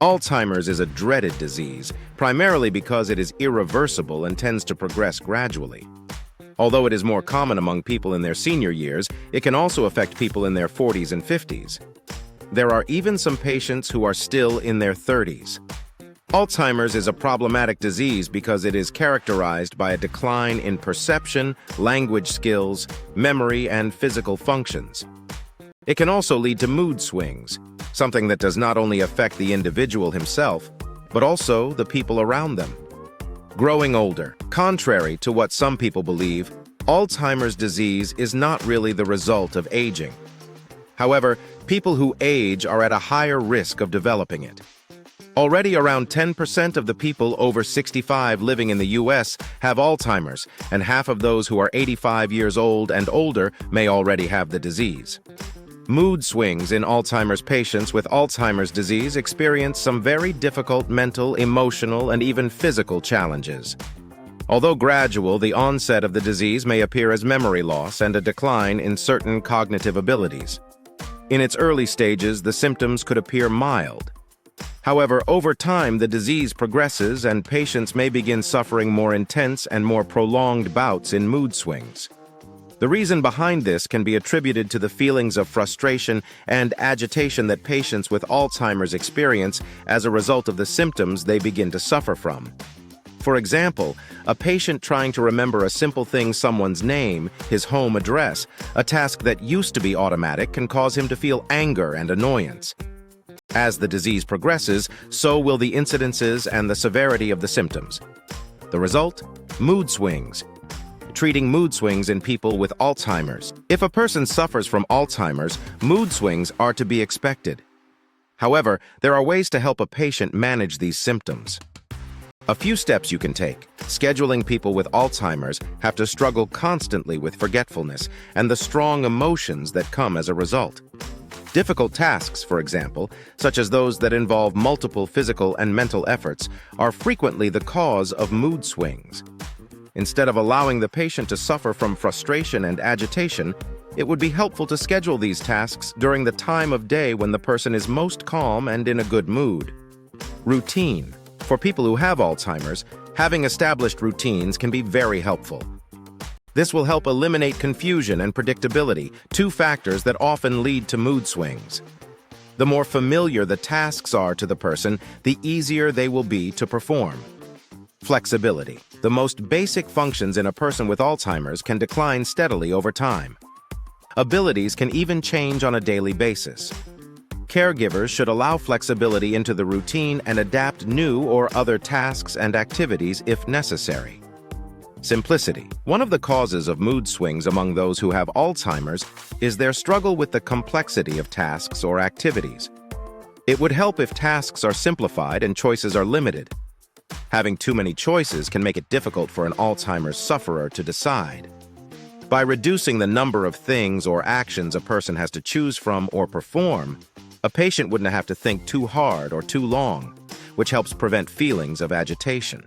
Alzheimer's is a dreaded disease, primarily because it is irreversible and tends to progress gradually. Although it is more common among people in their senior years, it can also affect people in their 40s and 50s. There are even some patients who are still in their 30s. Alzheimer's is a problematic disease because it is characterized by a decline in perception, language skills, memory, and physical functions. It can also lead to mood swings, something that does not only affect the individual himself, but also the people around them. Growing older. Contrary to what some people believe, Alzheimer's disease is not really the result of aging. However, people who age are at a higher risk of developing it. Already around 10% of the people over 65 living in the U.S. have Alzheimer's, and half of those who are 85 years old and older may already have the disease. Mood swings in Alzheimer's patients with Alzheimer's disease experience some very difficult mental, emotional, and even physical challenges. Although gradual, the onset of the disease may appear as memory loss and a decline in certain cognitive abilities. In its early stages, the symptoms could appear mild. However, over time, the disease progresses and patients may begin suffering more intense and more prolonged bouts in mood swings. The reason behind this can be attributed to the feelings of frustration and agitation that patients with Alzheimer's experience as a result of the symptoms they begin to suffer from. For example, a patient trying to remember a simple thing, someone's name, his home address, a task that used to be automatic, can cause him to feel anger and annoyance. As the disease progresses, so will the incidences and the severity of the symptoms. The result? Mood swings. Treating mood swings in people with Alzheimer's. If a person suffers from Alzheimer's, mood swings are to be expected. However, there are ways to help a patient manage these symptoms. A few steps you can take. Scheduling people with Alzheimer's have to struggle constantly with forgetfulness and the strong emotions that come as a result. Difficult tasks, for example, such as those that involve multiple physical and mental efforts, are frequently the cause of mood swings. Instead of allowing the patient to suffer from frustration and agitation, it would be helpful to schedule these tasks during the time of day when the person is most calm and in a good mood. Routine. For people who have Alzheimer's, having established routines can be very helpful. This will help eliminate confusion and predictability, two factors that often lead to mood swings. The more familiar the tasks are to the person, the easier they will be to perform. Flexibility. The most basic functions in a person with Alzheimer's can decline steadily over time. Abilities can even change on a daily basis. Caregivers should allow flexibility into the routine and adapt new or other tasks and activities if necessary. Simplicity. One of the causes of mood swings among those who have Alzheimer's is their struggle with the complexity of tasks or activities. It would help if tasks are simplified and choices are limited. Having too many choices can make it difficult for an Alzheimer's sufferer to decide. By reducing the number of things or actions a person has to choose from or perform, a patient wouldn't have to think too hard or too long, which helps prevent feelings of agitation.